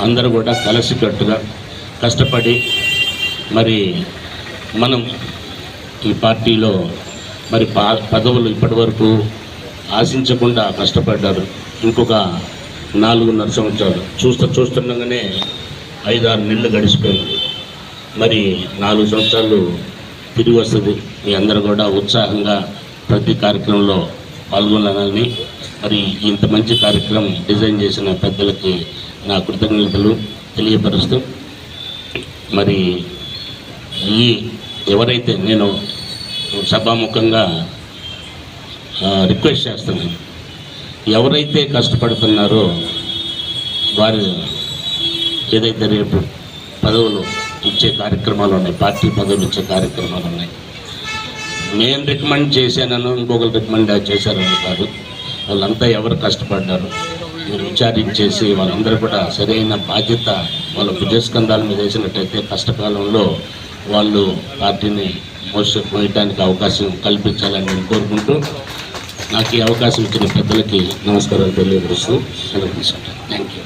అందరూ కూడా కలిసికట్టుగా కష్టపడి మరి మనం ఈ పార్టీలో మరి పదవులు ఇప్పటివరకు ఆశించకుండా కష్టపడ్డారు. ఇంకొక 4.5 సంవత్సరాలు చూస్తుండగానే 5-6 నెలలు గడిచిపోయింది. మరి 4 సంవత్సరాలు తిరిగి వస్తుంది. మీ అందరూ కూడా ఉత్సాహంగా ప్రతి కార్యక్రమంలో పాల్గొనాలని మరి ఇంత మంచి కార్యక్రమం డిజైన్ చేసిన పెద్దలకి నా కృతజ్ఞతలు తెలియపరుస్తూ మరి ఎవరైతే నేను సభాముఖంగా రిక్వెస్ట్ చేస్తున్నాను, ఎవరైతే కష్టపడుతున్నారో వారు ఏదైతే రేపు పదవులు ఇచ్చే కార్యక్రమాలు ఉన్నాయి, పార్టీ పదవులు ఇచ్చే కార్యక్రమాలు ఉన్నాయి, నేను రికమెండ్ చేశానను ఇంకొకరు రికమెండ్ చేశారని కాదు, వాళ్ళంతా ఎవరు కష్టపడ్డారు మీరు విచారించేసి వాళ్ళందరూ కూడా సరైన బాధ్యత వాళ్ళ భుజస్కంధాల మీద వేసినట్టయితే కష్టకాలంలో వాళ్ళు పార్టీని మోయడానికి అవకాశం కల్పించాలని నేను కోరుకుంటూ నాకు ఈ అవకాశం ఇచ్చిన పెద్దలకి నమస్కారాలు తెలియజేస్తూ సెలవు తీసుకుంటాను. Thank you.